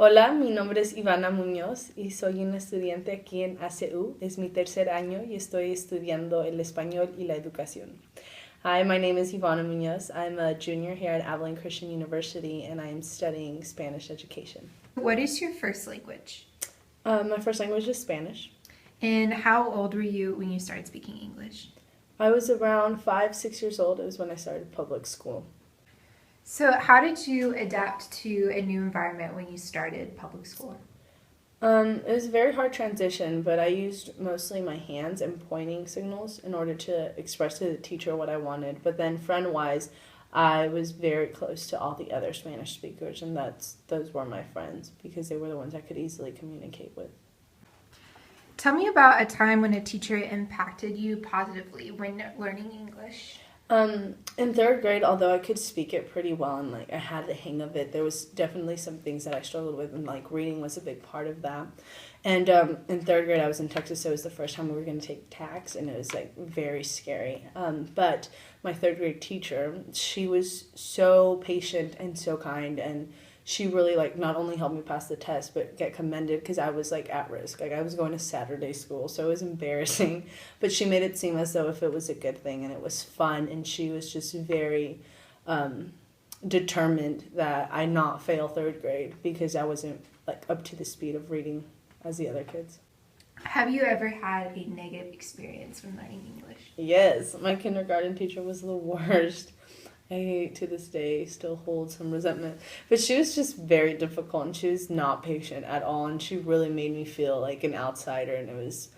Hola, mi nombre es Ivana Muñoz y soy una estudiante aquí en ACU. Es mi tercer año y estoy estudiando el español y la educación. Hi, my name is Ivana Muñoz. I'm a junior here at Abilene Christian University and I am studying Spanish education. What is your first language? My first language is Spanish. And how old were you when you started speaking English? I was around 5-6 years old. It was when I started public school. So how did you adapt to a new environment when you started public school? It was a very hard transition, but I used mostly my hands and pointing signals in order to express to the teacher what I wanted. But then friend-wise, I was very close to all the other Spanish speakers, and those were my friends because they were the ones I could easily communicate with. Tell me about a time when a teacher impacted you positively when learning English. In third grade, although I could speak it pretty well and I had the hang of it, there was definitely some things that I struggled with, and reading was a big part of that. And in third grade, I was in Texas, so it was the first time we were going to take tax, and it was very scary. But my third grade teacher, she was so patient and so kind, and she really not only helped me pass the test but get commended because I was at risk. I was going to Saturday school, so it was embarrassing, but she made it seem as though if it was a good thing and it was fun, and she was just very determined that I not fail third grade because I wasn't up to the speed of reading as the other kids. Have you ever had a negative experience when learning English? Yes, my kindergarten teacher was the worst. I, to this day, still hold some resentment. But she was just very difficult, and she was not patient at all, and she really made me feel like an outsider, and it was,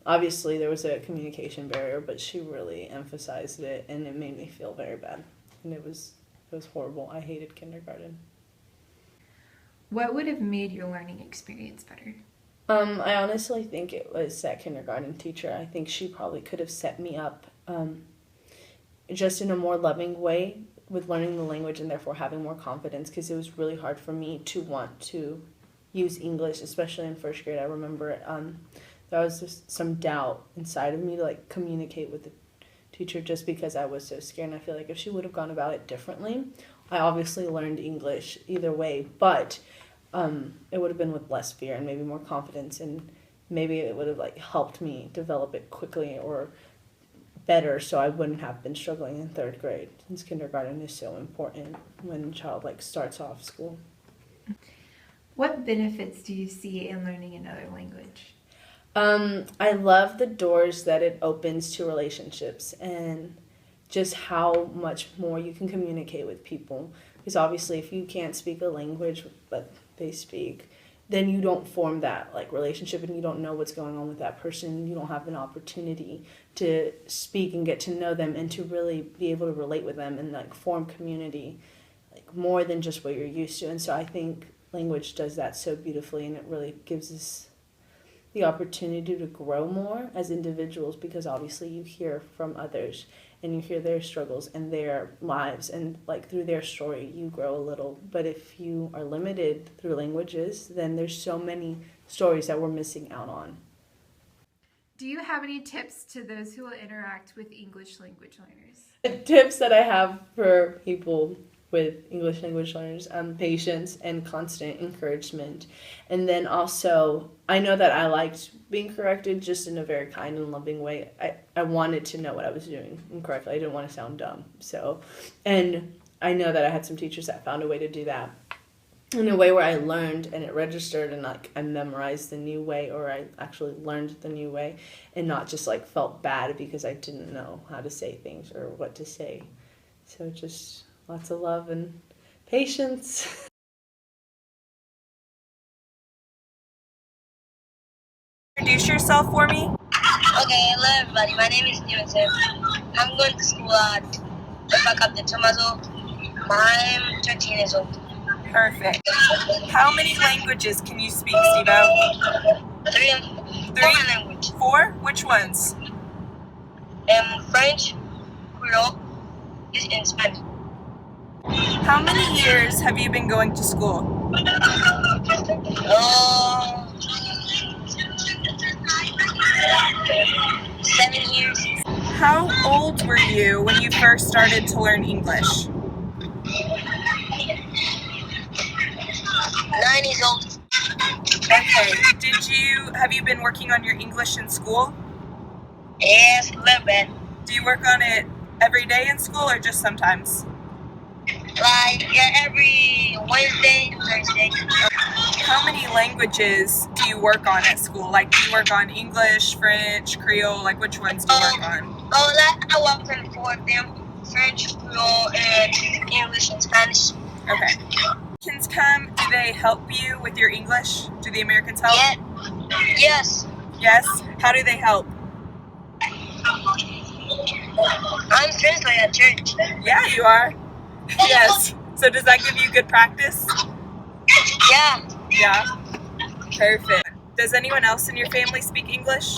obviously there was a communication barrier, but she really emphasized it, and it made me feel very bad. And it was horrible. I hated kindergarten. What would have made your learning experience better? I honestly think it was that kindergarten teacher. I think she probably could have set me up, just in a more loving way with learning the language and therefore having more confidence, because it was really hard for me to want to use English, especially in first grade. I remember there was just some doubt inside of me to communicate with the teacher just because I was so scared, and I feel like if she would have gone about it differently, I obviously learned English either way, but it would have been with less fear and maybe more confidence, and maybe it would have helped me develop it quickly or better, so I wouldn't have been struggling in third grade, since kindergarten is so important when a child starts off school. What benefits do you see in learning another language? I love the doors that it opens to relationships and just how much more you can communicate with people, because obviously if you can't speak a language but they speak, then you don't form that relationship, and you don't know what's going on with that person. You don't have an opportunity to speak and get to know them and to really be able to relate with them and form community more than just what you're used to. And so I think language does that so beautifully, and it really gives us the opportunity to grow more as individuals, because obviously you hear from others and you hear their struggles and their lives, and through their story you grow a little. But if you are limited through languages, then there's so many stories that we're missing out on. Do you have any tips to those who will interact with English language learners? The tips that I have for people with English language learners, patience and constant encouragement. And then also, I know that I liked being corrected just in a very kind and loving way. I wanted to know what I was doing incorrectly. I didn't want to sound dumb. And I know that I had some teachers that found a way to do that in a way where I learned and it registered, and I memorized the new way, or I actually learned the new way, and not just felt bad because I didn't know how to say things or what to say. So just lots of love and patience. Introduce yourself for me. Okay, hello everybody. My name is Stevenson. I'm going to school at the back of the Tomaso. I'm 13 years old. Perfect. How many languages can you speak, Stevo? Foreign language. 4? Which ones? French, Creole, and Spanish. How many years have you been going to school? 7 years. How old were you when you first started to learn English? 9 years old. Okay. Have you been working on your English in school? Yes, a little bit. Do you work on it every day in school or just sometimes? Like, yeah, every Wednesday and Thursday. How many languages do you work on at school? Like, do you work on English, French, Creole? Like, which ones do you work on? I work on 4 of them. French, Creole, and English and Spanish. Okay. Americans come, do they help you with your English? Do the Americans help? Yeah. Yes. Yes? How do they help? I'm translator at church. Yeah, you are. Yes. So does that give you good practice? Yeah. Yeah. Perfect. Does anyone else in your family speak English?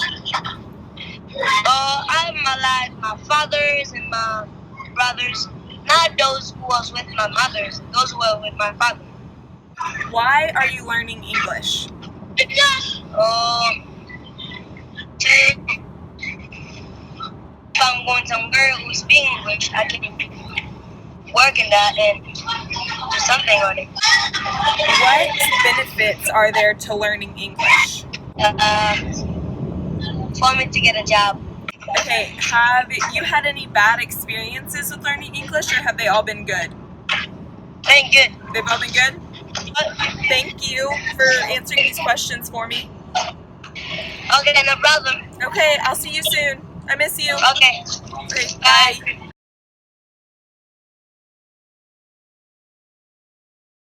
I have my fathers and my brothers. Not those who was with my mothers. Those who were with my father. Why are you learning English? If I'm going somewhere who speak English, I can work in that and do something on it. What benefits are there to learning English? For me to get a job. Okay, have you had any bad experiences with learning English, or have they all been good? Thank you. They've all been good? Thank you for answering these questions for me. Okay, no problem. Okay, I'll see you soon. I miss you. Okay. Okay, bye.